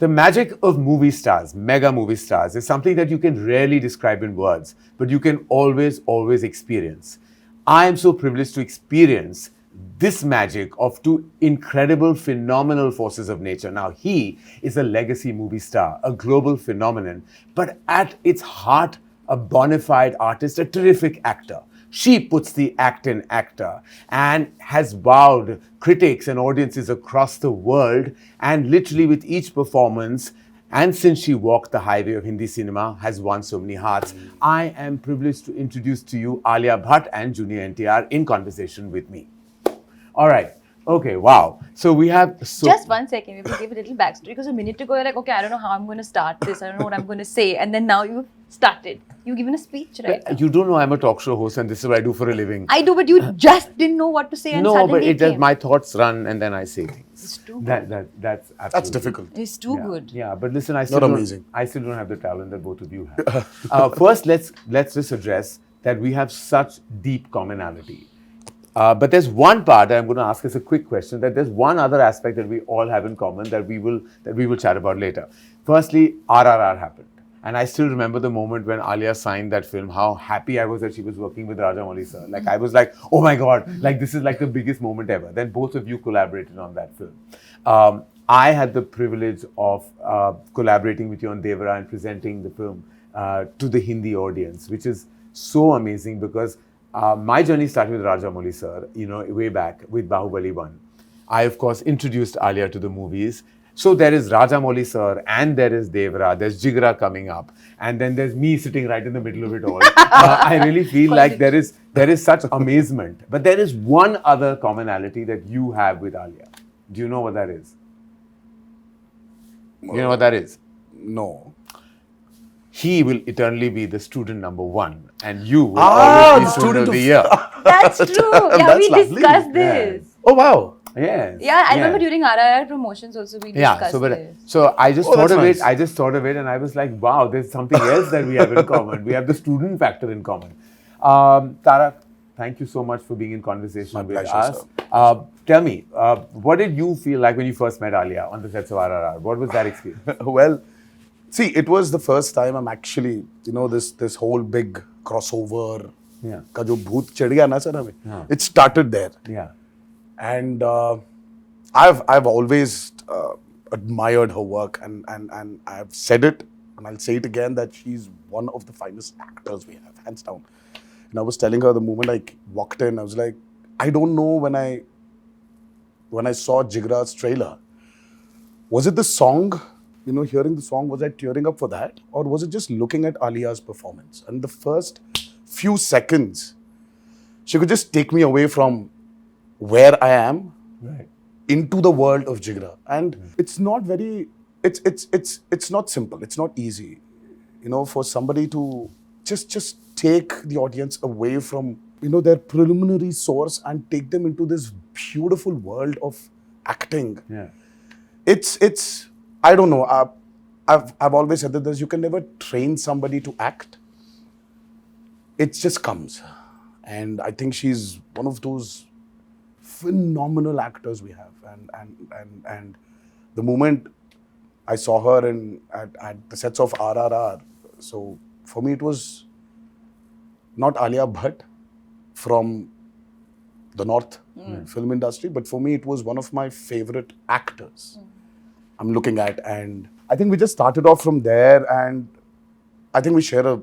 The magic of movie stars, mega movie stars, is something that you can rarely describe in words, but you can always experience. I am so privileged to experience this magic of two incredible, phenomenal forces of nature. Now, he is a legacy movie star, a global phenomenon, but at its heart, a bona fide artist, a terrific actor. She puts the act in actor and has wowed critics and audiences across the world, and literally with each performance, and since she walked the highway of Hindi cinema, has won so many hearts. I am privileged to introduce to you Alia Bhatt and Junior NTR in conversation with me. All right. Okay, wow. So we have... Just 1 second, we will give a little backstory, because a minute ago you're like, okay, I don't know how I'm going to start this, I don't know what I'm going to say, and then now you've started. You've given a speech, right? You don't know I'm a talk show host and this is what I do for a living. I do, but you just didn't know what to say and no, suddenly but my thoughts run and then I say things. It's too good. That's absolutely... That's difficult. It's too good. Yeah, but listen, I Not still amazing. don't have the talent that both of you have. First, let's just address that we have such deep commonality. But there's one part that I'm going to ask as a quick question, that there's one other aspect that we all have in common that we will chat about later. Firstly, RRR happened. And I still remember the moment when Alia signed that film, how happy I was that she was working with Rajamouli sir. Like, I was like, oh my God, like this is like the biggest moment ever. Then both of you collaborated on that film. I had the privilege of collaborating with you on Devara and presenting the film to the Hindi audience, which is so amazing because my journey started with Rajamouli sir, way back with Bahubali 1. I, of course, introduced Alia to the movies. So there is Rajamouli sir and there is Devara, there's Jigra coming up, and then there's me sitting right in the middle of it all. I really feel like there is such amazement. But there is one other commonality that you have with Alia. Do you know what that is? You know what that is? No. He will eternally be the student number one, and you will always be student of the year. That's true. Yeah, That's we lovely. discussed this. Oh, wow. Yes. Yeah, I remember during RIR promotions also we discussed this. So I just thought of nice. it. I just thought of it, and I was like, wow, there's something else that we have in common. We have the student factor in common. Tarak, thank you so much for being in conversation My with pleasure, us. sir. Tell me, what did you feel like when you first met Alia on the sets of RRR? What was that experience? Well, see, it was the first time I'm actually, this whole big crossover. Yeah. Ka jo bhoot chad gaya na sir hame. Yeah. It started there. Yeah. And I've always admired her work, and I've said it, and I'll say it again, that she's one of the finest actors we have, hands down. And I was telling her the moment I walked in, I was like, I don't know when I saw Jigra's trailer, was it the song, hearing the song, was I tearing up for that? Or was it just looking at Alia's performance? And the first few seconds, she could just take me away from where I am, Right. into the world of Jigra. And it's not very, it's not simple, it's not easy, for somebody to just take the audience away from, their preliminary source and take them into this beautiful world of acting. Yeah. It's I don't know, I've always said that you can never train somebody to act. It just comes. And I think she's one of those phenomenal actors we have, and the moment I saw her at the sets of RRR, so for me it was not Alia Bhatt from the North film industry, but for me it was one of my favorite actors I'm looking at, and I think we just started off from there, and I think we share a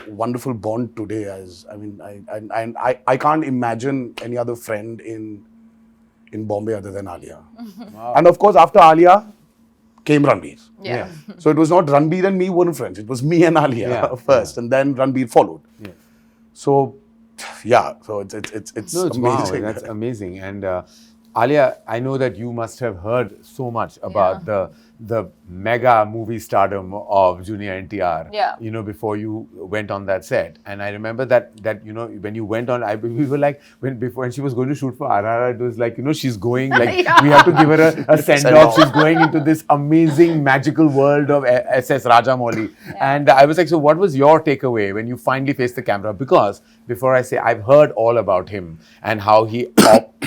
wonderful bond today. I can't imagine any other friend in Bombay other than Alia. Wow. And of course, after Alia came Ranbir. Yeah. So it was not Ranbir and me weren't friends. It was me and Alia first, and then Ranbir followed. Yeah. So, so it's amazing. Wow, that's amazing. And Alia, I know that you must have heard so much about the mega movie stardom of Junior NTR, before you went on that set. And I remember that when you went on, we were like, when she was going to shoot for RRR, it was like, she's going, like, we have to give her a send-off. She's going into this amazing, magical world of SS Rajamouli. Yeah. And I was like, so what was your takeaway when you finally faced the camera? Because before I say I've heard all about him and how he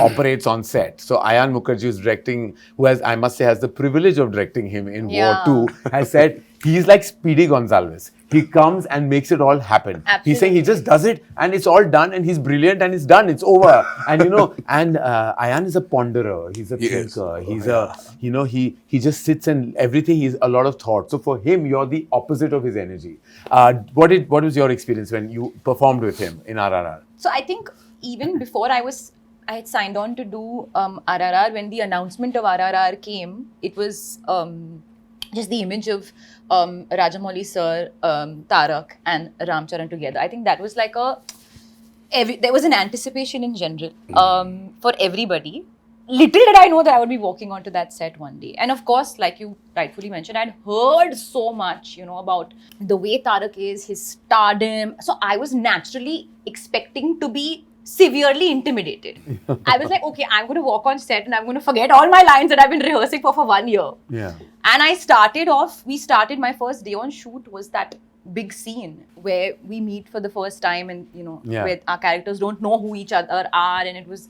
operates on set. So Ayan Mukherjee is directing, who has, I must say, has the privilege of directing him in Yeah. War 2, has said he's like Speedy Gonzalez. He comes and makes it all happen. He's saying he just does it and it's all done and he's brilliant and it's done. It's over. And and Ayan is a ponderer. He's a thinker. He's he just sits and everything. He's a lot of thought. So for him, you're the opposite of his energy. What was your experience when you performed with him in RRR? So I think even before I had signed on to do RRR, when the announcement of RRR came, it was just the image of Rajamouli sir, Tarak and Ramcharan together. I think that was like there was an anticipation in general for everybody. Little did I know that I would be walking onto that set one day. And of course, like you rightfully mentioned, I'd heard so much, about the way Tarak is, his stardom. So I was naturally expecting to be severely intimidated. I was like, okay, I'm going to walk on set and I'm going to forget all my lines that I've been rehearsing for 1 year. Yeah. And we started my first day on shoot was that big scene where we meet for the first time and, where our characters don't know who each other are. And it was,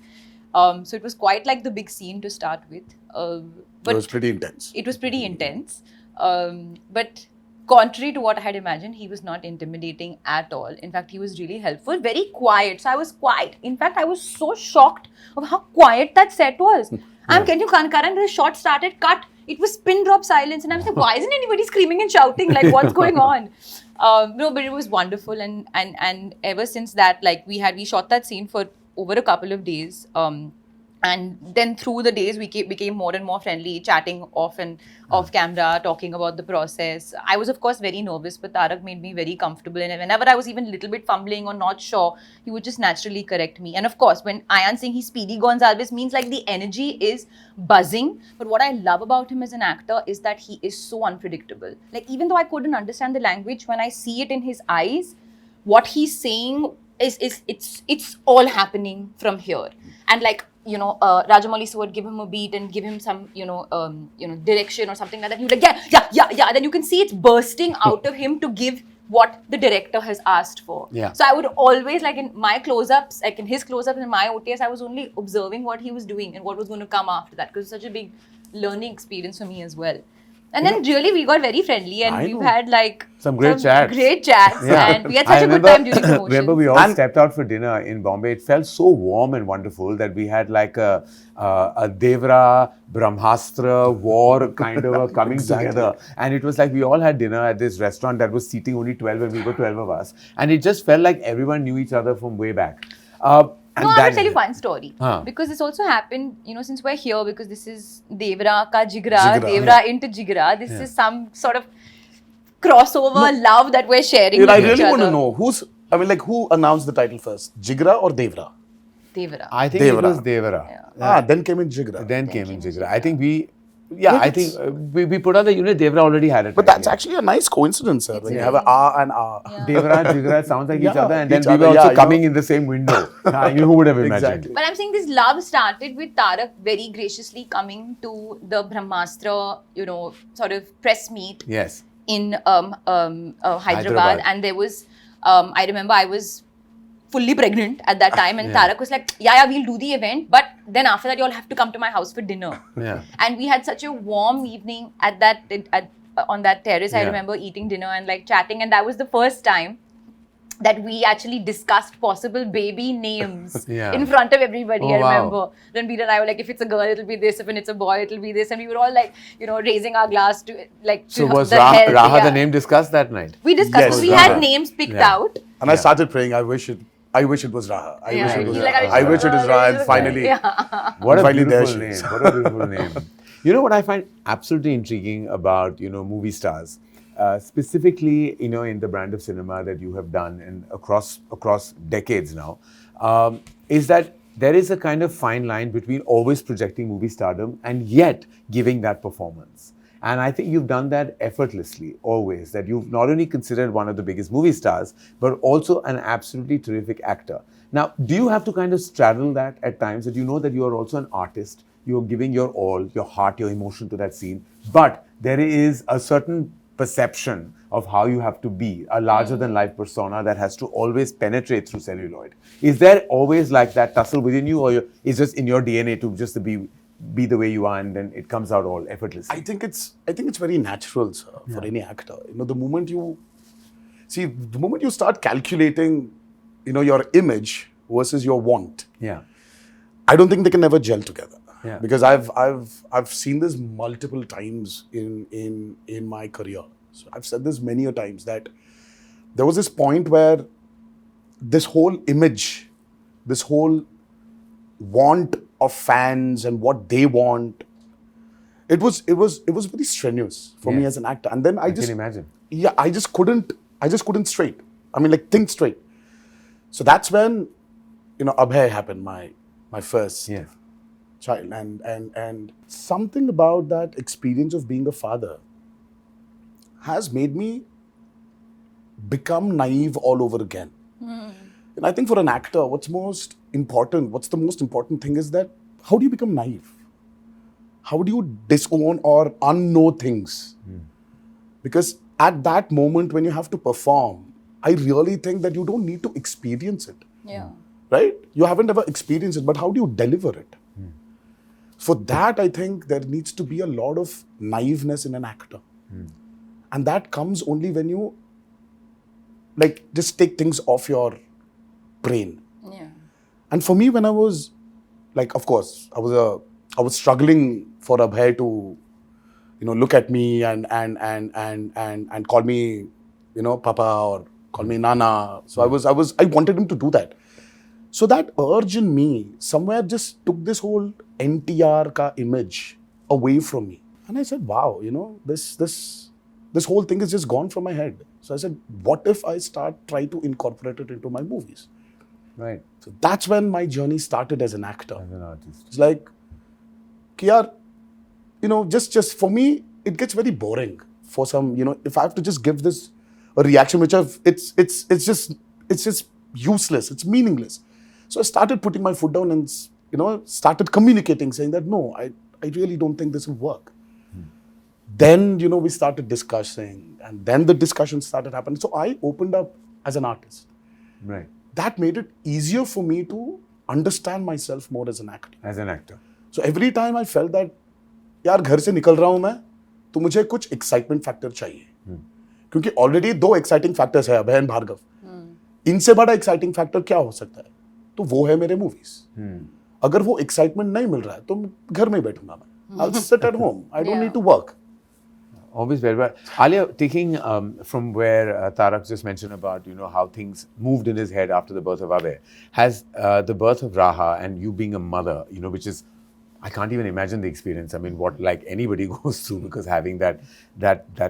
so it was quite like the big scene to start with. But it was pretty intense. It was pretty intense. But contrary to what I had imagined, he was not intimidating at all. In fact, he was really helpful, very quiet. So I was quiet. In fact, I was so shocked of how quiet that set was. Karan, the shot started, cut. It was pin drop silence. And I was like, why isn't anybody screaming and shouting? Like, what's going on? No, but it was wonderful. And ever since that, like, we shot that scene for over a couple of days. And then through the days, we became more and more friendly, chatting off camera, talking about the process. I was, of course, very nervous, but Tarak made me very comfortable. And whenever I was even a little bit fumbling or not sure, he would just naturally correct me. And of course, when Ayan saying he's Speedy Gonzalez means like the energy is buzzing. But what I love about him as an actor is that he is so unpredictable. Like, even though I couldn't understand the language, when I see it in his eyes, what he's saying it's all happening from here. And like, Rajamouli sir would give him a beat and give him some, direction or something like that. You're like, yeah. Then you can see it's bursting out of him to give what the director has asked for. Yeah. So I would always, like in my close-ups, like in his close-ups and my OTS, I was only observing what he was doing and what was going to come after that, because it's such a big learning experience for me as well. And then really we got very friendly and we've had like some great chats. And we had such a good time during promotion. Remember we all stepped out for dinner in Bombay. It felt so warm and wonderful that we had like a Devara, Brahmastra, war kind of a coming together. And it was like we all had dinner at this restaurant that was seating only 12 and we were 12 of us. And it just felt like everyone knew each other from way back. No, I'm going to tell you one story. Because this also happened, since we're here, because this is Devara ka Jigra, Devara into Jigra. This is some sort of crossover love that we're sharing with I each really other. want to know, who announced the title first? Jigra or Devara? Devara. I think it was Devara. Yeah. Then came in Jigra. Then came in Jigra. I think we put on the unit, Devara already had it. But that's actually a nice coincidence, sir. When you have an and Yeah. Devara, Jigra sounds like each other, and then we were also coming in the same window. Who would have imagined? Exactly. But I'm saying this love started with Tarak very graciously coming to the Brahmastra, sort of press meet Yes. in Hyderabad. And there was, I remember I was fully pregnant at that time, and Tarak was like, yeah, we'll do the event, but then after that you all have to come to my house for dinner. Yeah. And we had such a warm evening on that terrace. I remember eating dinner and like chatting, and that was the first time that we actually discussed possible baby names in front of everybody. I remember Ranbir and I were like, if it's a girl it'll be this, if it's a boy it'll be this, and we were all like, raising our glass to like So to was the health. Raha the name discussed that night? We discussed. Yes, we Raha. had names picked out. And I started praying, I wish it was Raha. I wish it was Raha. And finally, What a finally there beautiful she name. is. What a beautiful name. You know what I find absolutely intriguing about, movie stars, specifically, in the brand of cinema that you have done and across decades now, is that there is a kind of fine line between always projecting movie stardom and yet giving that performance. And I think you've done that effortlessly, always, that you've not only considered one of the biggest movie stars, but also an absolutely terrific actor. Now, do you have to kind of straddle that at times, that you know that you are also an artist, you're giving your all, your heart, your emotion to that scene, but there is a certain perception of how you have to be, a larger than life persona that has to always penetrate through celluloid. Is there always like that tussle within you, or is just in your DNA to just be the way you are, and then it comes out all effortlessly? I think it's very natural, sir, for any actor. The moment you start calculating, your image versus your want, I don't think they can ever gel together. Yeah. Because I've seen this multiple times in my career. So I've said this many a times that there was this point where this whole image, this whole want of fans and what they want, it was very strenuous for me as an actor. And then I can imagine. Yeah, I just couldn't straight. I mean, like, think straight. So that's when, Abhay happened, my first child. And something about that experience of being a father has made me become naive all over again. And I think for an actor, what's the most important thing is that how do you become naive? How do you disown or unknow things? Because at that moment when you have to perform, I really think that you don't need to experience it. Yeah. Right? You haven't ever experienced it, but how do you deliver it? For that, I think there needs to be a lot of naiveness in an actor. And that comes only when you just take things off your brain. Yeah. And for me, when I was of course, I was struggling for Abhay to, look at me and call me, Papa, or call me Nana. So I wanted him to do that. So that urge in me somewhere just took this whole NTR ka image away from me. And I said, wow, this whole thing is just gone from my head. So I said, what if I try to incorporate it into my movies? Right. So that's when my journey started as an actor. As an artist. It's like, just for me, it gets very boring for some, if I have to just give this a reaction, which it's just useless, it's meaningless. So I started putting my foot down and, started communicating, saying that, no, I really don't think this will work. Then, we started discussing, and then the discussion started happening. So I opened up as an artist. Right. That made it easier for me to understand myself more as an actor. As an actor. So every time I felt that, यार घर से निकल रहा हूँ मैं, तो मुझे कुछ excitement factor चाहिए. क्योंकि already 2 exciting factors है, अभय और भार्गव. इनसे बड़ा exciting factor क्या हो सकता है? तो वो है मेरे movies. अगर वो excitement नहीं मिल रहा है, तो घर में ही बैठूंगा मैं. I'll sit at home. I don't need to work. Always very well. Alia, taking from where Tarak just mentioned about, how things moved in his head after the birth of Abhay, has the birth of Raha and you being a mother, which is, I can't even imagine the experience. I mean, what anybody goes through, because having that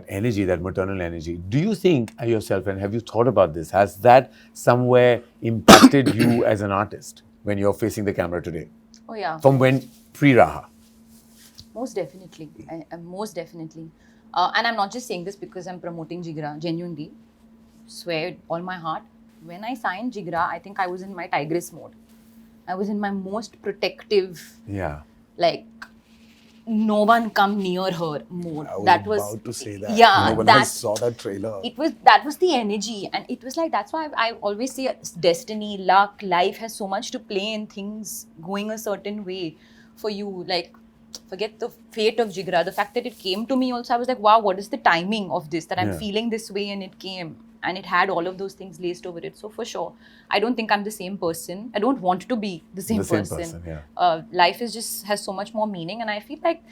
energy, that maternal energy. Do you think yourself, and have you thought about this, has that somewhere impacted you as an artist when you're facing the camera today? Oh yeah. From when pre-Raha? Most definitely. Most definitely. And I'm not just saying this because I'm promoting Jigra, genuinely. Swear with all my heart. When I signed Jigra, I think I was in my tigress mode. I was in my most protective, no one come near her mode. I was about to say that. Yeah. When I saw that trailer. That was the energy. And it was that's why I always say destiny, luck, life has so much to play in things going a certain way for you. Forget the fate of Jigra. The fact that it came to me also, I was like, wow, what is the timing of this? That I'm feeling this way and it came. And it had all of those things laced over it. So for sure, I don't think I'm the same person. I don't want to be the same person. Life has so much more meaning. And I feel like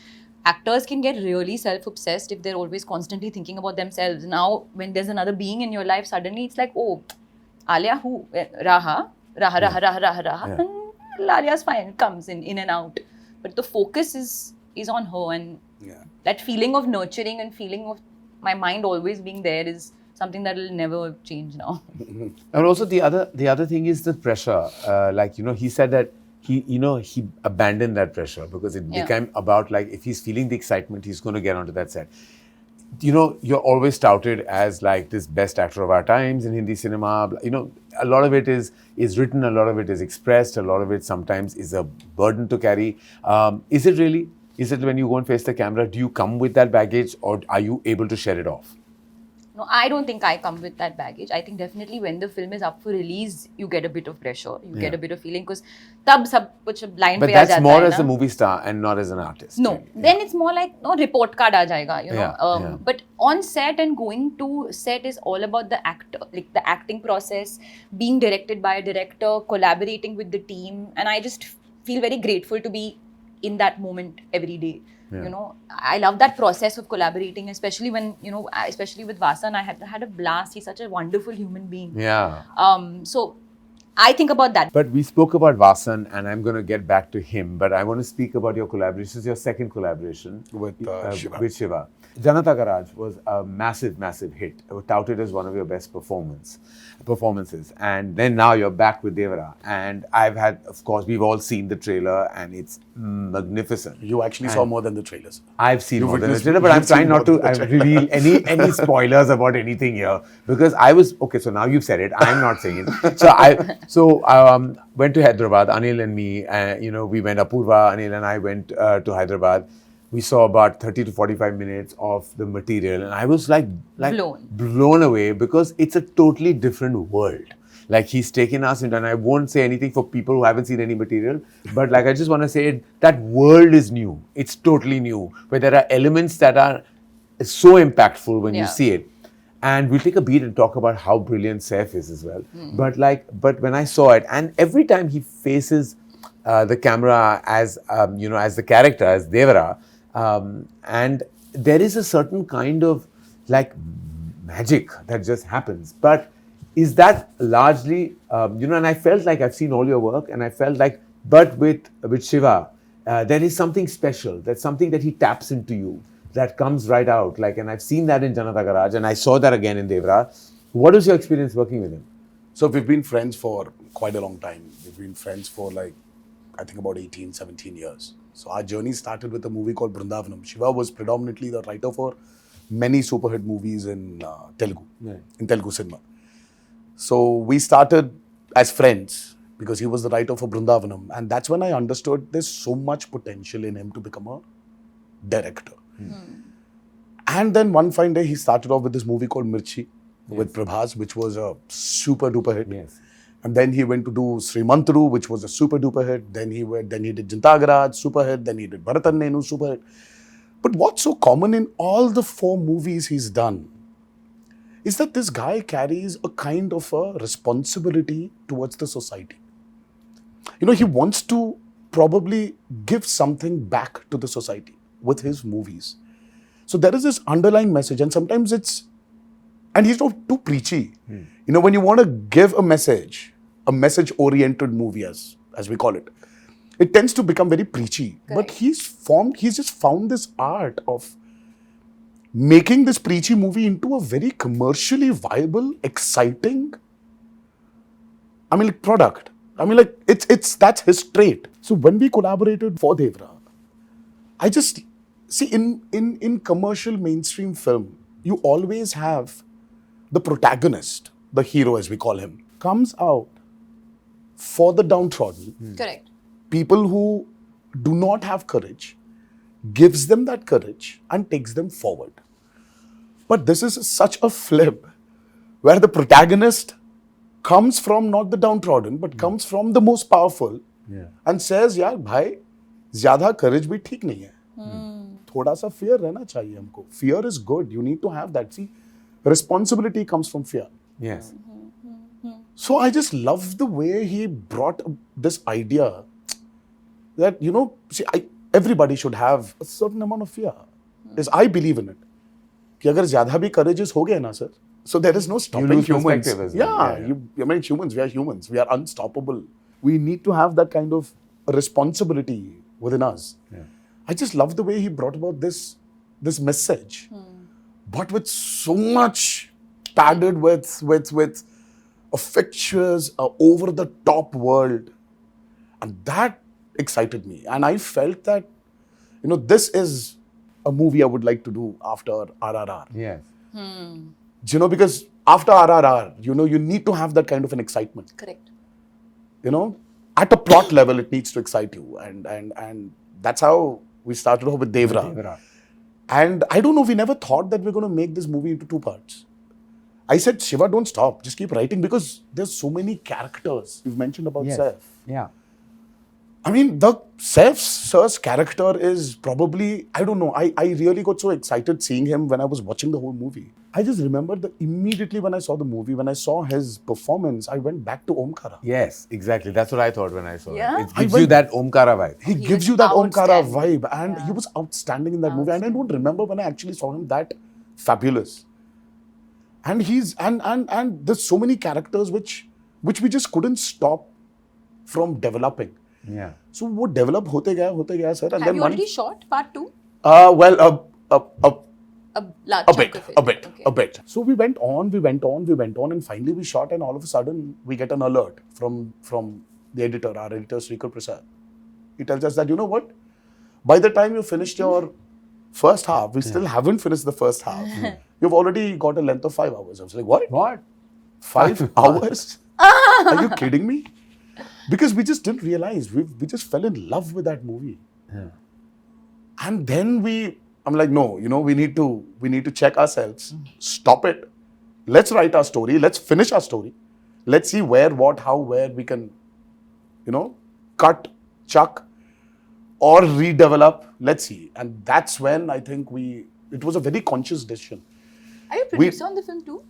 actors can get really self-obsessed if they're always constantly thinking about themselves. Now, when there's another being in your life, suddenly it's like, oh, Alia who? Raha. And Alia's fine, comes in and out. But the focus is on her, and that feeling of nurturing and feeling of my mind always being there is something that will never change now. And also the other thing is the pressure. He said that he abandoned that pressure because it became about if he's feeling the excitement, he's going to get onto that set. You're always touted as this best actor of our times in Hindi cinema. A lot of it is written, a lot of it is expressed, a lot of it sometimes is a burden to carry. Is it really? Is it when you go and face the camera, do you come with that baggage or are you able to share it off? No, I don't think I come with that baggage. I think definitely when the film is up for release, you get a bit of pressure. You get a bit of feeling because tab sab kuch blind But pe aa that's jata more hai as na. a movie star and not as an artist. No, really. then it's more like no report card aa jayega, you know. Yeah. But on set and going to set is all about the actor, like the acting process, being directed by a director, collaborating with the team, and I just feel very grateful to be in that moment every day. Yeah. You know, I love that process of collaborating, especially when, you know, especially with Vasan, I had a blast. He's such a wonderful human being. Yeah. So I think about that. But we spoke about Vasan and I'm going to get back to him. But I want to speak about your collaboration. This is your second collaboration With Shiva. With Shiva. Janata Garage was a massive, massive hit. It was touted as one of your best performances. And then now you're back with Devara. And I've had, of course, we've all seen the trailer and it's magnificent. You actually saw more than the trailers. I've seen more than the witnessed- trailer, but I'm you've seen trying not more to than the trailer. reveal any spoilers about anything here because I was okay. So now you've said it. I'm not saying it. So I went to Hyderabad. Anil and me, we went. Apurva, Anil and I went to Hyderabad. We saw about 30 to 45 minutes of the material, and I was like blown away because it's a totally different world. Like he's taken us into, and I won't say anything for people who haven't seen any material, but like I just want to say that world is new. It's totally new, where there are elements that are so impactful when you see it. And we'll take a beat and talk about how brilliant Saif is as well. But when I saw it, and every time he faces the camera as as the character, as Devara, and there is a certain kind of like magic that just happens. But is that largely, and I felt like I've seen all your work, and I felt like, but with Shiva, there is something special. There's something that he taps into you that comes right out. Like, and I've seen that in Janata Garage, and I saw that again in Devara. What was your experience working with him? So we've been friends for quite a long time. We've been friends for like, I think about 18, 17 years. So our journey started with a movie called Brindavanam. Shiva was predominantly the writer for many super hit movies in Telugu, in Telugu cinema. So we started as friends because he was the writer for Brindavanam. And that's when I understood there's so much potential in him to become a director. And then one fine day, he started off with this movie called Mirchi with Prabhas, which was a super duper hit. Yes. And then he went to do Srimantru, which was a super duper hit. Then he did Janata Garage, super hit. Then he did Bharatannenu, super hit. But what's so common in all the 4 movies he's done is that this guy carries a kind of a responsibility towards the society. You know, he wants to probably give something back to the society with his movies. So there is this underlying message, and sometimes and he's not too preachy. You know, when you want to give a message-oriented movie, as we call it, it tends to become very preachy. Correct. But he's just found this art of making this preachy movie into a very commercially viable, exciting, product. That's his trait. So when we collaborated for Devara, I just see in commercial mainstream film, you always have the protagonist, the hero as we call him, comes out for the downtrodden. Correct. People who do not have courage, gives them that courage and takes them forward. But this is such a flip where the protagonist comes from not the downtrodden, but comes from the most powerful and says, yaar, bhai, zyada courage bhi theek nahi hai. Thoda sa fear rehna chahiye humko. Fear is good. You need to have that. See, responsibility comes from fear. Yes. So I just love the way he brought this idea that, everybody should have a certain amount of fear. Yes, I believe in it. कि अगर ज़्यादा भी courageous हो गए ना, sir, so there is no stopping lose humans. perspective as well. Humans, we are humans. We are unstoppable. We need to have that kind of responsibility within us. Yeah. I just love the way he brought about this message, but with so much padded with a fictitious, over-the-top world. And that excited me. And I felt that, this is a movie I would like to do after RRR. Yes. Because after RRR, you need to have that kind of an excitement. Correct. At a plot level, it needs to excite you. And that's how We started off with Devara. Devara. And I don't know, we never thought that we're going to make this movie into 2 parts. I said, Shiva, don't stop. Just keep writing because there's so many characters. You've mentioned about Yes. Saif. Yeah. I mean, the Saif sir's character is probably, I don't know, I really got so excited seeing him when I was watching the whole movie. I just remember that immediately when I saw the movie, when I saw his performance, I went back to Omkara. Yes, exactly. That's what I thought when I saw Yeah? it. It gives you that Omkara vibe. He He gives was you that Omkara outstanding. vibe, and Yeah. he was outstanding in that movie. And I don't remember when I actually saw him that fabulous. And he's and there's so many characters which we just couldn't stop from developing. Yeah. So वो develop होते गया sir. And Have then you already shot part 2? well A large a chunk bit, of it. Okay. a bit. So we went on, and finally we shot, and all of a sudden we get an alert from the editor, our editor Srikar Prasad. He tells us that, you know what? By the time you finished your first half, we still haven't finished the first half. You've already got a length of 5 hours. I was like, what? What? 5 hours? Are you kidding me? Because we just didn't realize. We just fell in love with that movie. Yeah. And then I'm like, no, we need to check ourselves. Stop it. Let's write our story. Let's finish our story. Let's see where, what, how, where we can, cut, chuck, or redevelop. Let's see. And that's when I think it was a very conscious decision. Are you a producer on the film too?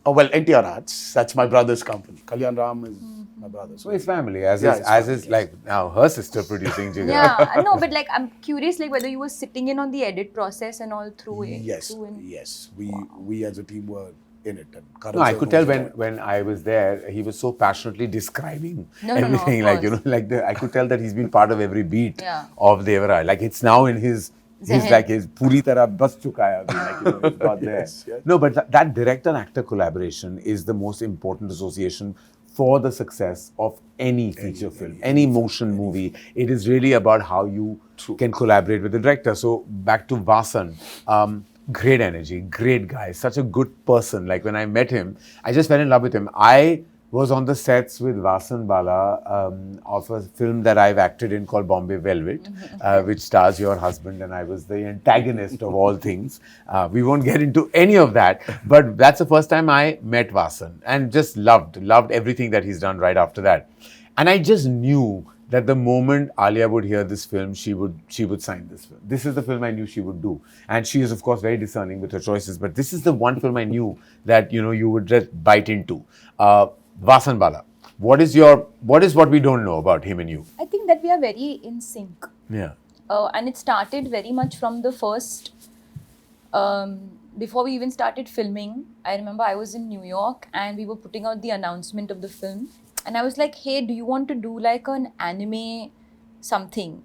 Oh, well, NTR Arts, that's my brother's company. Kalyan Ram is my brother. So his family, as Yeah, is, his as family, is like now her sister producing Jigra. Yeah, no, but like I'm curious, like whether you were sitting in on the edit process and all through it. Yes, through in- yes. We as a team were in it. And Karan No, I Johar could tell was when I was there, he was so passionately describing No, of everything. course. I could tell that he's been part of every beat Yeah. of Devara. Like it's now in his Zehen. like his puri tarah bas chuka hai abhi, like, it's got there. Yes, yes. No, but that director-actor collaboration is the most important association for the success of any feature film, any motion movie. It is really about how you can collaborate with the director. So back to Vasan. Great energy, great guy, such a good person. Like when I met him, I just fell in love with him. I was on the sets with Vasan Bala of a film that I've acted in called Bombay Velvet, which stars your husband, and I was the antagonist of all things. We won't get into any of that, but that's the first time I met Vasan and just loved everything that he's done right after that. And I just knew that the moment Alia would hear this film, she would sign this film. This is the film I knew she would do. And she is, of course, very discerning with her choices. But this is the one film I knew that, you would just bite into. Vasan Bala, what is what we don't know about him and you? I think that we are very in sync. Yeah. And it started very much from the first, before we even started filming. I remember I was in New York and we were putting out the announcement of the film. And I was like, hey, do you want to do like an anime something?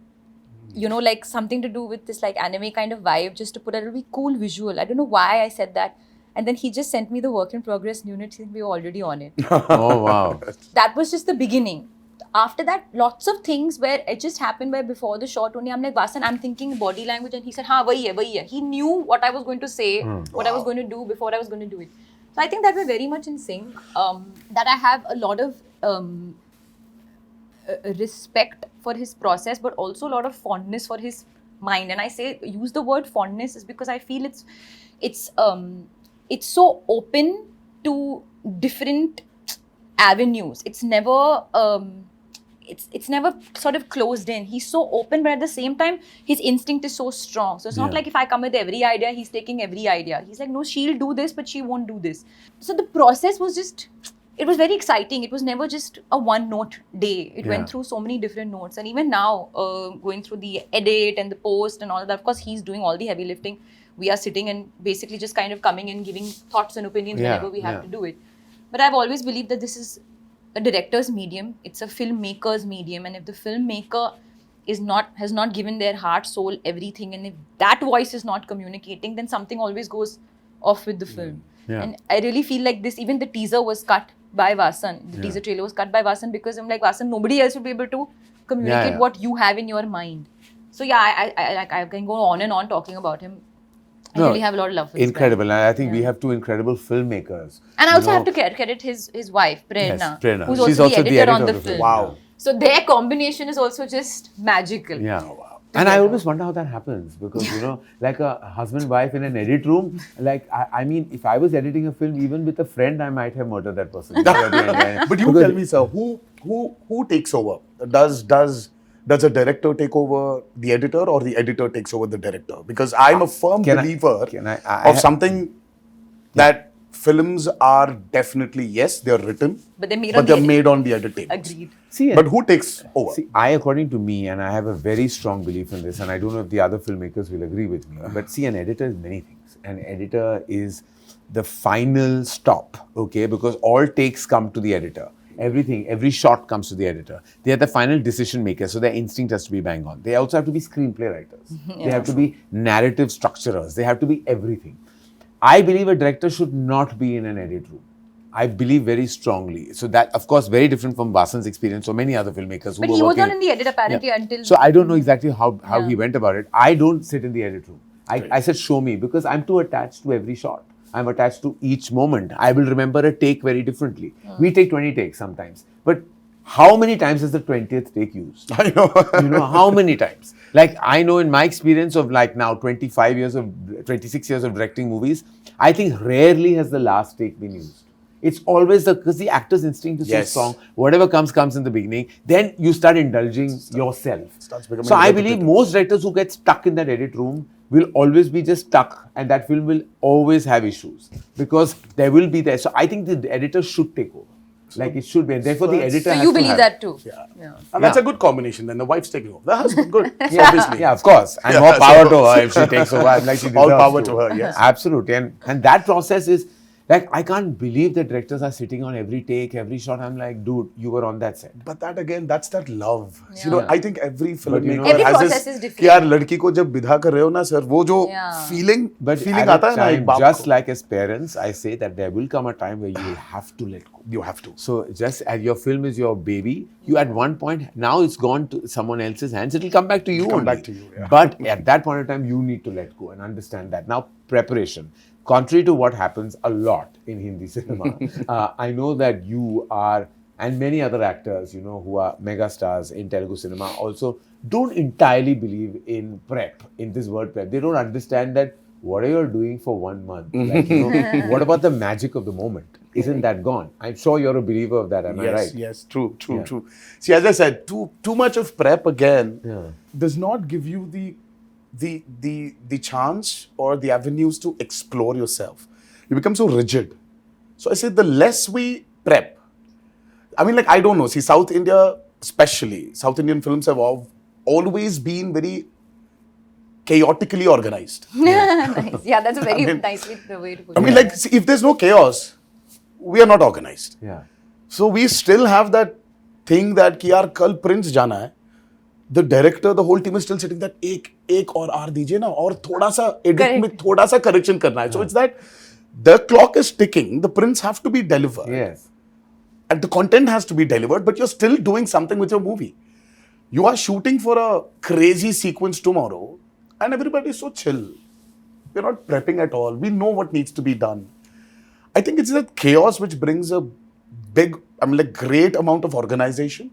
Like something to do with this like anime kind of vibe, just to put a really cool visual. I don't know why I said that. And then he just sent me the work in progress unit. We were already on it. Oh, wow. That was just the beginning. After that, lots of things where it just happened where before the shot only, I'm like, Vasan, I'm thinking body language. And he said, haan, wahi hai. He knew what I was going to say, what I was going to do before I was going to do it. So I think that we're very much in sync. That I have a lot of respect for his process, but also a lot of fondness for his mind. And I use the word fondness is because I feel it's so open to different avenues. It's never it's never sort of closed in. He's so open, but at the same time, his instinct is so strong. So it's not like if I come with every idea, he's taking every idea. He's like, no, she'll do this, but she won't do this. So the process was it was very exciting. It was never just a one-note day. It went through so many different notes. And even now, going through the edit and the post and all of that, of course, he's doing all the heavy lifting. We are sitting and basically just kind of coming in, giving thoughts and opinions whenever we have to do it. But I've always believed that this is a director's medium. It's a filmmaker's medium. And if the filmmaker has not given their heart, soul, everything, and if that voice is not communicating, then something always goes off with the film. Yeah. And I really feel like even the teaser was cut by Vasan. The teaser trailer was cut by Vasan because I'm like, Vasan, nobody else will be able to communicate what you have in your mind. So I can go on and on talking about him. I really have a lot of love for this Incredible. guy. And I think we have two incredible filmmakers. And I also have to credit his wife, Prerna, Yes, Prerna. who's She's also the editor on the film. Wow. So their combination is also just magical. Yeah. And I always wonder how that happens because, like a husband-wife in an edit room, like, I mean, if I was editing a film, even with a friend, I might have murdered that person. But you tell me, sir, who takes over? Does a director take over the editor or the editor takes over the director? Because I'm a firm believer of something that films are definitely, yes, they're written, but they're made on the edit tables. Agreed. But who takes over? See, according to me, and I have a very strong belief in this, and I don't know if the other filmmakers will agree with me, but see, an editor is many things. An editor is the final stop, okay? Because all takes come to the editor. Everything, every shot comes to the editor. They are the final decision maker, so their instinct has to be bang on. They also have to be screenplay writers. They have to be narrative structurers. They have to be everything. I believe a director should not be in an edit room. I believe very strongly. So that, of course, very different from Vasan's experience or many other filmmakers who but were he was working. not in the edit apparently until... So I don't know exactly how he went about it. I don't sit in the edit room. I said, show me, because I'm too attached to every shot. I'm attached to each moment. I will remember a take very differently. We take 20 takes sometimes. But how many times is the 20th take used? I know. How many times? Like, I know in my experience of like now 26 years of directing movies, I think rarely has the last take been used. It's always because the actor's instinct is so strong. Whatever comes in the beginning. Then you start indulging yourself. So I believe most directors who get stuck in that edit room will always be just stuck, and that film will always have issues because there will be there. So I think the editor should take over. Like it should be, and therefore the editor. So you believe that too? Yeah. And that's a good combination. Then the wife's taking over. That's good. Obviously. Yeah, of course. And more power to her if she takes over. Like she all power to her. Yes. Absolutely. And that process is like, I can't believe that directors are sitting on every take, every shot. I'm like, dude, you were on that set. But that again, that's that love. I think every filmmaker every has process this. is different. कि यार लड़की को जब विदा कर रहे हो ना सर, वो जो feeling आता है ना एक बाप को. Just like as parents, I say that there will come a time where you will have to let go. You have to. So just as your film is your baby, you at one point, now it's gone to someone else's hands, it will come back to you only. Back to you, yeah. But at that point in time, you need to let go and understand that. Now, preparation. Contrary to what happens a lot in Hindi cinema, I know that you are, and many other actors, who are mega stars in Telugu cinema also don't entirely believe in prep, in this word prep. They don't understand that what are you doing for 1 month? Like, what about the magic of the moment? Isn't that gone? I'm sure you're a believer of that, am I right? Yes, true. See, as I said, too much of prep again does not give you the chance or the avenues to explore yourself. You become so rigid. So I say the less we prep, I mean, like, I don't know. See, South India, especially, South Indian films have always been very chaotically organized. Nice. Yeah, that's a very nicely the way to put it. I mean, like, see, if there's no chaos, we are not organized. Yeah. So we still have that thing that कि यार कल Prince जाना है. The director, the whole team is still sitting that एक और R दीजिए ना और थोड़ा सा edit में थोड़ा सा correction करना है. So it's that the clock is ticking. The prints have to be delivered. Yes. And the content has to be delivered, but you're still doing something with your movie. You are shooting for a crazy sequence tomorrow, and everybody is so chill. We're not prepping at all. We know what needs to be done. I think it's that chaos which brings a great amount of organization.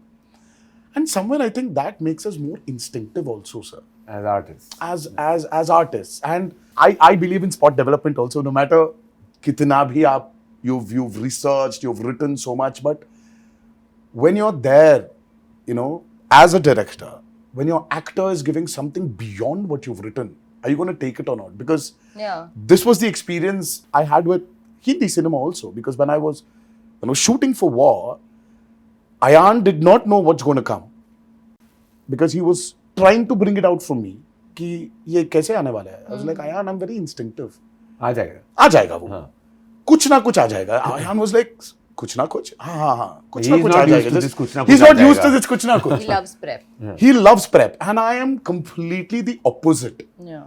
And somewhere I think that makes us more instinctive also, sir. As artists. As artists. And I believe in spot development also, no matter kitna bhi you've researched, you've written so much, but when you're there, as a director, when your actor is giving something beyond what you've written, are you going to take it or not? Because this was the experience I had with Hindi cinema also. Because when I was shooting for War, Ayan did not know what's going to come. Because he was trying to bring it out from me. कि ये कैसे आने वाला है? I was like, Ayan, I'm very instinctive. आ जाएगा वो. कुछ ना कुछ आ जाएगा. Ayan was like, कुछ ना कुछ? हाँ. कुछ ना कुछ आ जाएगा. He's not used to this कुछ ना कुछ. He loves prep. He loves prep. And I am completely the opposite. Yeah.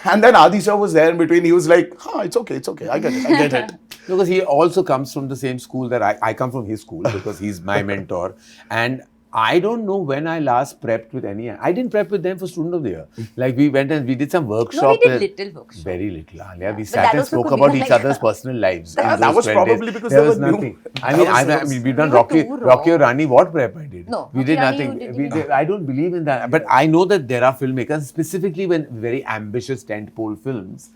And then Adi sir was there in between. He was like, it's okay. I get it. Because he also comes from the same school that I come from his school because he's my mentor. And I don't know when I last prepped with any. I didn't prep with them for Student of the Year. Like we went and we did some workshop. No, we did little workshop. Very little, Alia. We But sat that and also spoke could be about like- each other's personal lives. in that those was 12 probably days. because there they was were new. nothing. I That mean, was- we've done We were Rocky too raw. or Rani. What prep I did? No, we did Rocky Rani nothing. you didn't I don't believe in that. But I know that there are filmmakers, specifically when very ambitious tentpole films.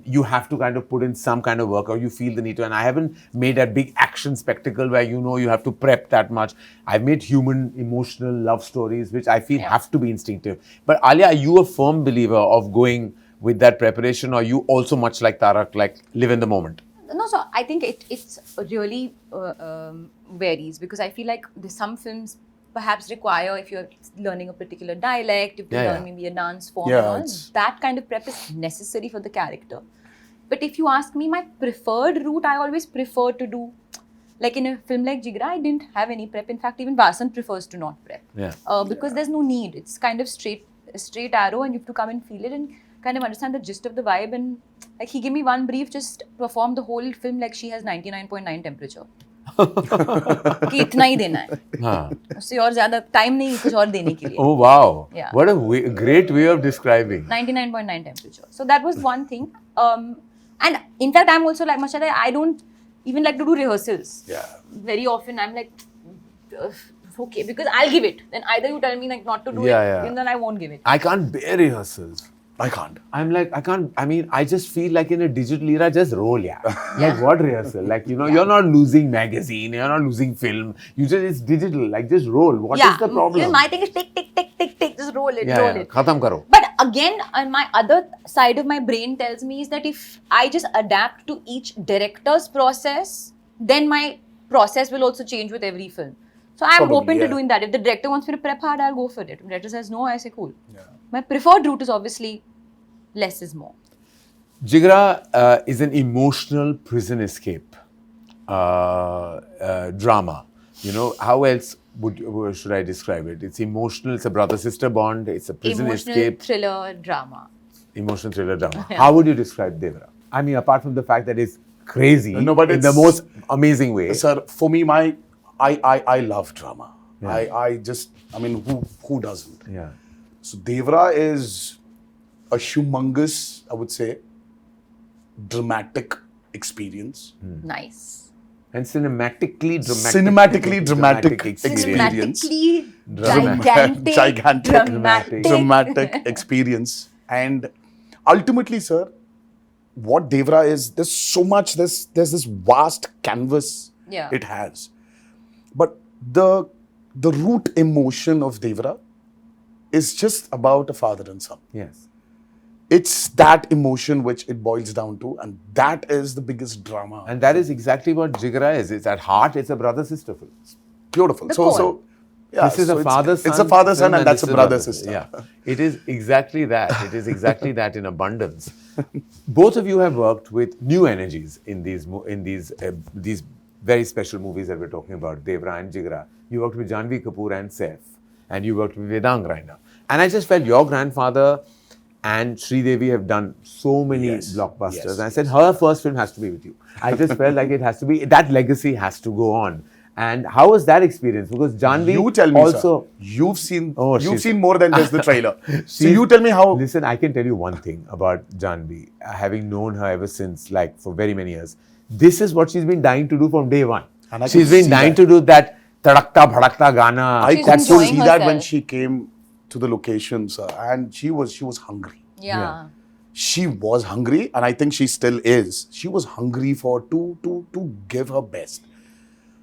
You have to kind of put in some kind of work, or you feel the need to. And I haven't made a big action spectacle where you have to prep that much. I've made human, emotional love stories, which I feel have to be instinctive. But Alia, are you a firm believer of going with that preparation, or you also much like Tarak, like live in the moment? No, so I think it's really varies, because I feel like there's some films perhaps require, if you're learning a particular dialect, if you Yeah, learn yeah. maybe a dance form, Yeah, and all, it's- that kind of prep is necessary for the character. But if you ask me, my preferred route, I always prefer to do, like in a film like Jigra, I didn't have any prep. In fact, even Vasan prefers to not prep. Yeah. Because there's no need. It's kind of straight arrow, and you have to come and feel it and kind of understand the gist of the vibe. And like he gave me one brief, just perform the whole film like she has 99.9 temperature. कि इतना ही देना है, Huh. उससे और ज्यादा time नहीं कुछ और देने के लिए. Oh wow! Yeah. What a great way of describing. 99.9 temperature. So that was one thing. And in fact, I'm also like Mashallah, I don't even like to do rehearsals. Yeah. Very often, I'm like, okay, because I'll give it. Then either you tell me like not to do Yeah, it, yeah. and then I won't give it. I can't bear rehearsals. I can't. I'm like, I can't, I mean, I just feel like in a digital era, just roll, yeah. Like what rehearsal? Like, you're not losing magazine, you're not losing film. It's digital, like just roll. What is the problem? Even my thing is tick, just roll it, yeah, roll yeah. it. Khatam karo. But again, on my other side of my brain tells me is that if I just adapt to each director's process, then my process will also change with every film. So I'm Probably, open to yeah. doing that. If the director wants me to prep hard, I'll go for it. If the director says no, I say cool. Yeah. My preferred route is obviously less is more. Jigra is an emotional prison escape drama. How else should I describe it? It's emotional, it's a brother-sister bond, it's a prison Emotional escape. thriller drama. Emotional thriller drama. How would you describe Devara? I mean, apart from the fact that it's crazy No, but in the it's- most amazing way. Sir, for me, I love drama. Yeah. I mean, who doesn't? Yeah. So Devara is a humongous, I would say, dramatic experience. Nice. And cinematically Dramatic experience. Cinematically Dramatic. gigantic, dramatic experience. And ultimately, sir, what Devara is, there's so much, there's this vast canvas Yeah. it has. But the root emotion of Devara is just about a father and son. Yes. It's that emotion which it boils down to, and that is the biggest drama. And that is exactly what Jigra is. It's at heart, it's a brother-sister film. Beautiful. The So core. yeah, This is so a father-son. It's a father-son, film and that's this a is brother-sister. Yeah, it is exactly that. It is exactly that in abundance. Both of you have worked with new energies in these very special movies that we're talking about, Devara and Jigra. You worked with Janvi Kapoor and Saif, and you worked with Vedang Raina. And I just felt your grandfather and Sridevi have done so many Yes, blockbusters. yes, And I said, her first film has to be with you. I just felt like it has to be, that legacy has to go on. And how was that experience? Because Janvi You tell me, also... sir. You've seen she's- seen more than just the trailer. So She's- you tell me how. Listen, I can tell you one thing about Janvi, having known her ever since, like for very many years. This is what she's been dying to do from day one. And I She's can been see dying that. to do that Tadakta Bhadakta Gana. I She's could enjoying see that when herself. she came to the location, sir, and she was hungry. Yeah. She was hungry, and I think she still is. She was hungry to give her best.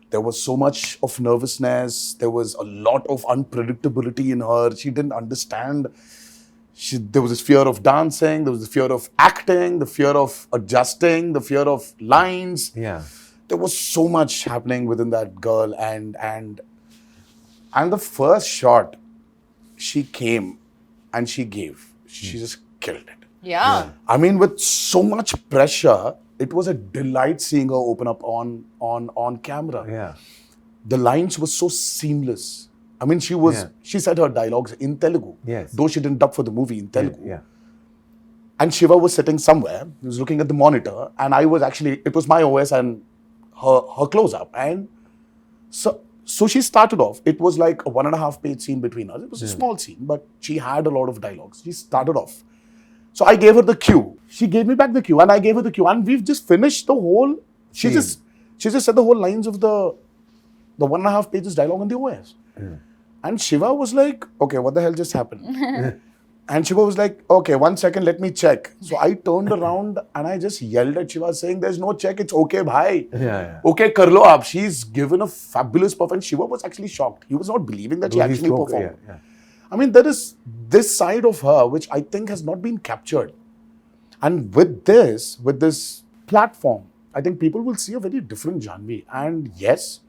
There was so much of nervousness. There was a lot of unpredictability in her. She didn't understand. There was this fear of dancing. There was the fear of acting. The fear of adjusting. The fear of lines. Yeah. There was so much happening within that girl, and the first shot, she came and she gave. She just killed it. Yeah. I mean, with so much pressure, it was a delight seeing her open up on camera. Yeah. The lines were so seamless. I mean, she said her dialogues in Telugu. Yes. Though she didn't dub for the movie in Telugu. Yeah. And Shiva was sitting somewhere. He was looking at the monitor, and it was my OS and her close up. And So she started off, it was like a 1.5 page scene between us. It was a small scene, but she had a lot of dialogues. She started off. So I gave her the cue. She gave me back the cue and I gave her the cue. And we've just finished the whole, she just said the whole lines of the 1.5 pages dialogue on the OS. And Shiva was like, okay, what the hell just happened? And Shiva was like, okay, 1 second, let me check. So I turned around and I just yelled at Shiva saying, there's no check, it's okay, bhai. Okay, kar lo aap. She's given a fabulous performance. Shiva was actually shocked. He was not believing that she actually performed. I mean, there is this side of her which I think has not been captured. And with this platform, I think people will see a very different Janhvi. And yes,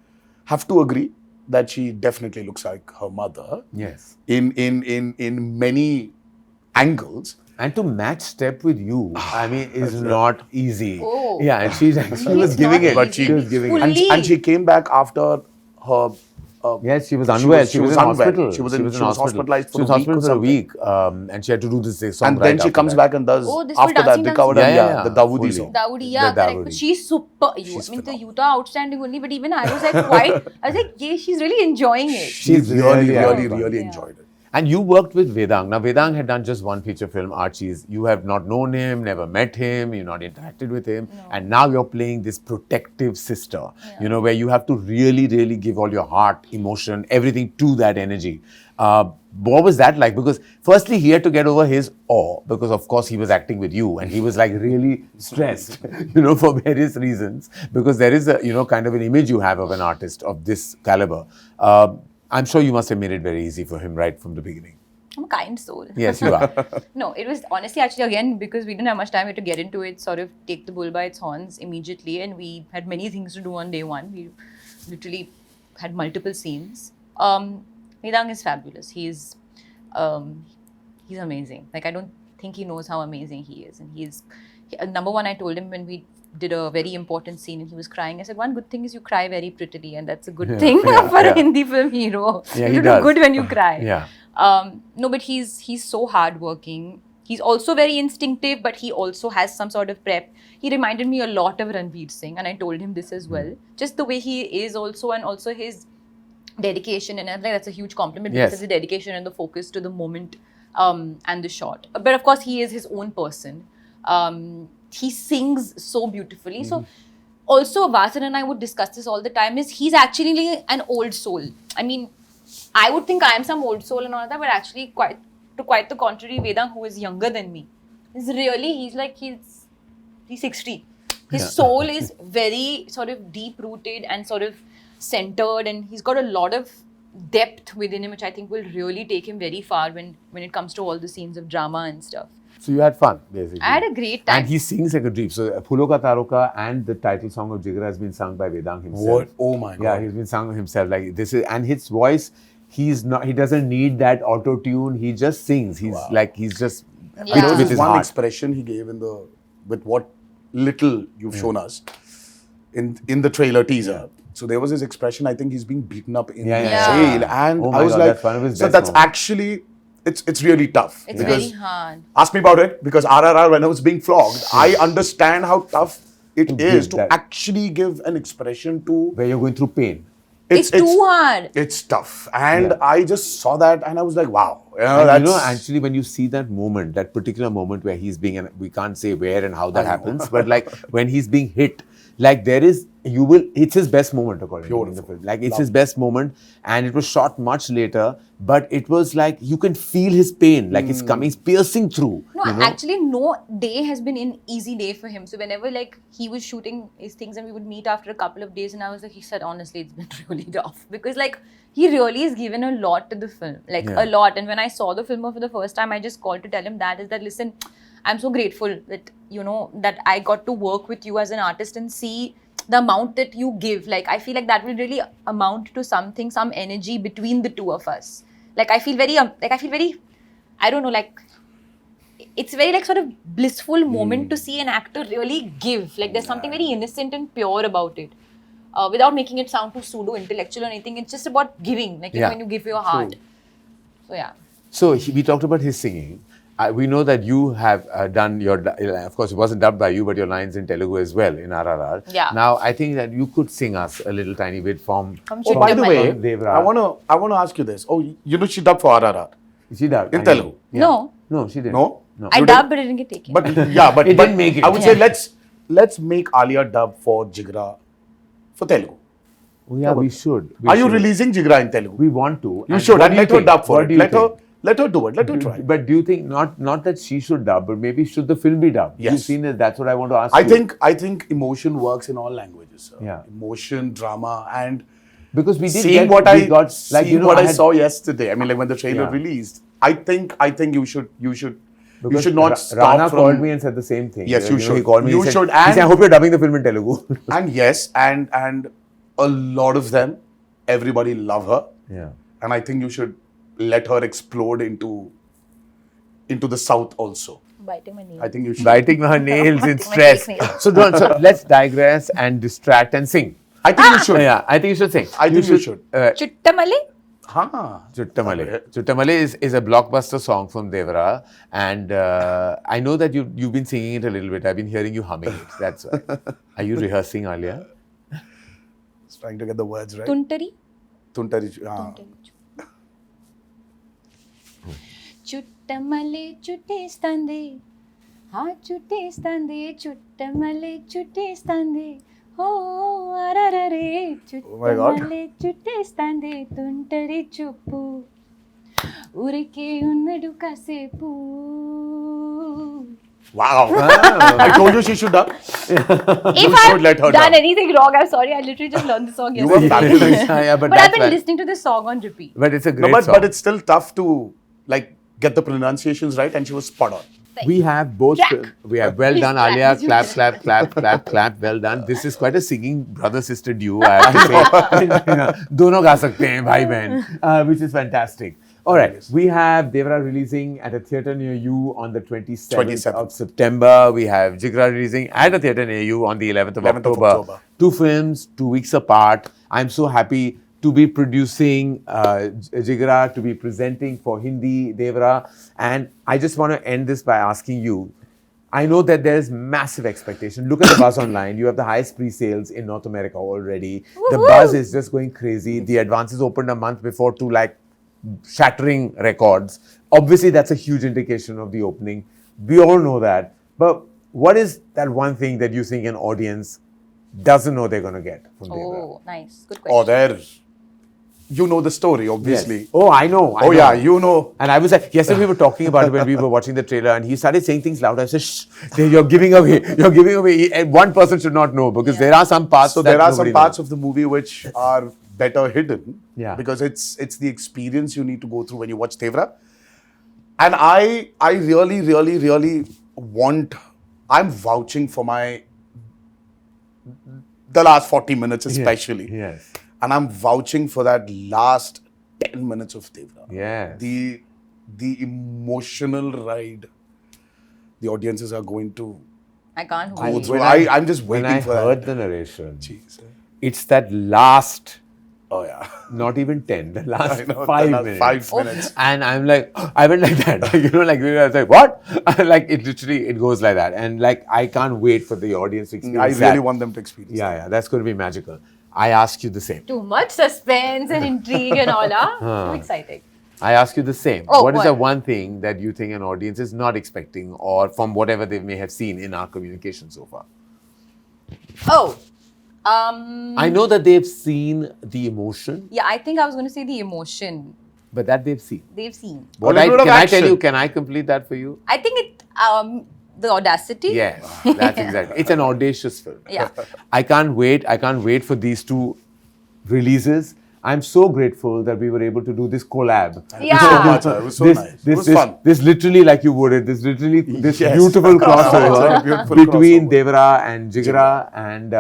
have to agree that she definitely looks like her mother. Yes. In many angles. And to match step with you, I mean, is not easy. Oh. Yeah, and she was giving it. But she was giving it. And she came back after her. Yes, she was unwell. She was in hospital. She was hospitalized for she was hospitalized for a week. And she had to do this song. And then she comes back and does after that the Dawoodi song. Dawoodi, yeah, correct. But she's super. I mean, the Yuta outstanding only. But even I was like, yeah, she's really enjoying it. She's really enjoyed it. And you worked with Vedang. Now, Vedang had done just one feature film, Archie's. You have not known him, never met him, you've not interacted with him. No. And now you're playing this protective sister, you know, where you have to really, really give all your heart, emotion, everything to that energy. What was that like? Because firstly, he had to get over his awe because, of course, he was acting with you and he was like really stressed, you know, for various reasons. Because there is a, you know, kind of an image you have of an artist of this caliber. I'm sure you must have made it very easy for him right from the beginning. I'm a kind soul. Yes, you are. No, it was honestly actually again because we didn't have much time, we had to get into it, sort of take the bull by its horns immediately, and we had many things to do on day one. We literally had multiple scenes. Vedang is fabulous. He's amazing. Like, I don't think he knows how amazing he is. And number one, I told him when we did a very important scene and he was crying, I said, one good thing is you cry very prettily, and that's a good thing for a Hindi film hero. Yeah, you do good when you cry. Yeah. No, but he's so hardworking. He's also very instinctive, but he also has some sort of prep. He reminded me a lot of Ranveer Singh, and I told him this as well. Just the way he is also, and also his dedication, and I think that's a huge compliment because the dedication and the focus to the moment and the shot. But of course, he is his own person. He sings so beautifully. So also Vasan and I would discuss this all the time, is he's actually an old soul. I mean, I would think I am some old soul and all that, but actually quite the contrary, Vedang, who is younger than me, is really, he's 60. His soul is very sort of deep rooted and sort of centered, and he's got a lot of depth within him, which I think will really take him very far when it comes to all the scenes of drama and stuff. So you had fun, basically. I had a great time. And he sings like a dream. So Phulo Ka Taroka and the title song of Jigra has been sung by Vedang himself. What? Oh my God. Yeah, he's been sung himself. Like this is, and his voice, he doesn't need that auto tune. He just sings. He's he's just with his one heart. expression he gave with what little you've shown us in the trailer teaser. So there was his expression. I think he's being beaten up in jail, and I was like, so that's actually. It's really tough. It's very hard. Ask me about it, because RRR, when I was being flogged, I understand how tough it is to actually give an expression to... Where you're going through pain. It's too hard. It's tough. And I just saw that and I was like, wow. Actually, when you see that moment, that particular moment where he's being, and we can't say where and how that happens, but like when he's being hit, like it's his best moment according to the film. Like it's his best moment, and it was shot much later, but it was like you can feel his pain, like it's coming, it's piercing through. No, actually no day has been an easy day for him. So whenever like he was shooting his things and we would meet after a couple of days, and I was like, he said, honestly, it's been really tough, because like he really has given a lot to the film, like a lot. And when I saw the film for the first time, I just called to tell him that listen, I'm so grateful that, you know, that I got to work with you as an artist and see the amount that you give. Like, I feel like that will really amount to something, some energy between the two of us. Like, I feel very, I don't know, like, it's very like sort of blissful moment to see an actor really give. Like, there's something very innocent and pure about it. Without making it sound too pseudo-intellectual or anything, it's just about giving, like, you know, when you give your heart. So, yeah. So, we talked about his singing. we know that you have done your, of course, it wasn't dubbed by you, but your lines in Telugu as well in RRR. Yeah. Now, I think that you could sing us a little tiny bit from. Oh, by the way, Devara. I wanna ask you this. Oh, you know she dubbed for RRR She dubbed in Telugu. No. No, she didn't. No? I You dubbed, but it didn't get taken. But yeah, but It didn't make it. I would say let's make Alia dub for Jigra for Telugu. Oh, yeah, we should. Are you releasing Jigra in Telugu? We want to. You And should, what and do you let her think? dub for What it. do you Let her do it. Let her try. But do you think not that she should dub, but maybe should the film be dubbed? Yes. You've seen it. That's what I want to ask you. I think emotion works in all languages. Sir. Yeah. Emotion, drama, and Because we did seeing get, what we got, like, seeing you know, what I had- saw yesterday. I mean, like when the trailer Yeah. released. I think you should because not stop Rana from. called me and said the same thing. Yes, you know, should. He called me. You he said, should, He said, I and- hope you're dubbing the film in Telugu. And yes, and a lot of them, everybody love her, Yeah. and I think you should let her explode into the south also. Biting my nail. I think you should. Biting her nails in Biting my stress. fake nails. So let's digress and distract and sing. I think you should. Yeah, I think you should sing. I think you should. Chuttamale? Huh. Chuttamale. Chuttamale is a blockbuster song from Devara, and I know that you've been singing it a little bit. I've been hearing you humming it. That's why. Are you rehearsing, Alia? Just trying to get the words right. Tuntari? Tuntari. చుట్టమలే చుట్టేస్తాంది ఆ చుట్టేస్తాంది చుట్టమలే చుట్టేస్తాంది ఓ అరరరే my God. చుట్టమలే చుట్టేస్తాంది తుంటరి చూపు ఊరికే ఉన్నడు కాసేపు Wow. I told you she should dub. If should let her I've done dub. anything wrong, I'm sorry. I literally just learned the song You were yesterday. fabulous. Yeah, but But I've that's been why- listening to this song on repeat. But it's a No, great song. but it's still tough to like get the pronunciations right, and she was spot on. We have both. Jack. We have well Please done, clap. Alia. Please Clap, clap. clap, clap, clap, clap. Well done. This is quite a singing brother-sister duo, I have to say. दोनों गा सकते हैं भाई बहन, which is fantastic. All right, we have Devara releasing at a theatre near you on the 27th of September. We have Jigra releasing at a theatre near you on the 11th of 11th of October. October. 2 films, 2 weeks apart. I'm so happy to be producing Jigra, to be presenting for Hindi Devara. And I just want to end this by asking you, I know that there's massive expectation. Look at the buzz online. You have the highest pre-sales in North America already. The buzz is just going crazy. The advances opened a month before to like shattering records. Obviously, that's a huge indication of the opening. We all know that. But what is that one thing that you think an audience doesn't know they're going to get from Devara? Oh, nice. Good question. Oh, there. You know the story, obviously. Yes. Oh, I know. I Oh know. yeah, you know. And I was like, yesterday we were talking about it when we were watching the trailer, and he started saying things loud. I said, "Shh, you're giving away. You're giving away." And one person should not know because there are some parts. So that there are some nobody parts knows. of the movie which are better hidden. Yeah. Because it's the experience you need to go through when you watch Devara. And I really want. I'm vouching for the last 40 minutes especially. Yes. And I'm vouching for that last 10 minutes of Devara. Yes. The emotional ride the audiences are going to I can't go wait. through. I'm just When waiting I for heard that. the narration, Jeez. it's that last, Oh yeah. not even 10, the last I know, 5 the last minutes. 5 minutes. And I'm like, I went like that, you know, like I was like, what? Like it literally, it goes like that. And like, I can't wait for the audience to I experience really that. want them to experience that. Yeah, that's going to be magical. I ask you the same. Too much suspense and intrigue and all. Too exciting. I ask you the same. Oh, What is what? the one thing that you think an audience is not expecting or from whatever they may have seen in our communication so far? Oh. I know that they've seen the emotion, Yeah, I think I was going to say the emotion. but that they've seen. They've seen. What little bit of can I tell action. you? Can I complete that for you? I think the audacity. Yes, that's exactly. It's an audacious film. Yeah. I can't wait. I can't wait for these 2 releases. I'm so grateful that we were able to do this collab. Yeah. So much. It was so nice. It was fun. This literally, like you worded, this Yes. beautiful crossover Beautiful between crossover. Devara and Jigra, and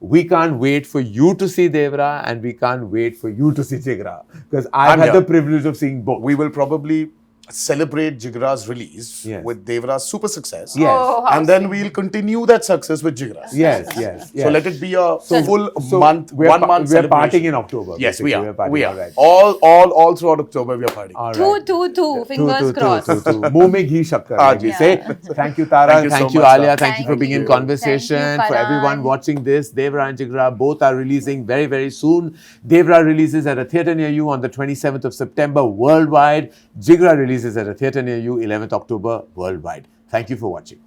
we can't wait for you to see Devara, and we can't wait for you to see Jigra, because I've I'm had here. the privilege of seeing both. We will probably celebrate Jigra's release Yes. with Devara's super success. Yes. Oh, how And then sweet. we'll continue that success with Jigra. Yes, yes, yes. So let it be a So- full So month, we're 1 pa- month we're celebration. partying in October. Yes, we basically. are. We're partying, We are. All right. All throughout October we are partying. All Two, right. two, two. Fingers Two. crossed. Muh mein ghee shakkar, like we Yeah. say. Thank you, Tara. Thank you Thank so you, much, Alia. Tara. Thank you for Thank being in you. conversation. Thank you, For everyone Karan. watching this, Devara and Jigra both are releasing very, very soon. Devara releases at a theatre near you on the 27th of September worldwide. Jigra releases at a theatre near you 11th October worldwide. Thank you for watching.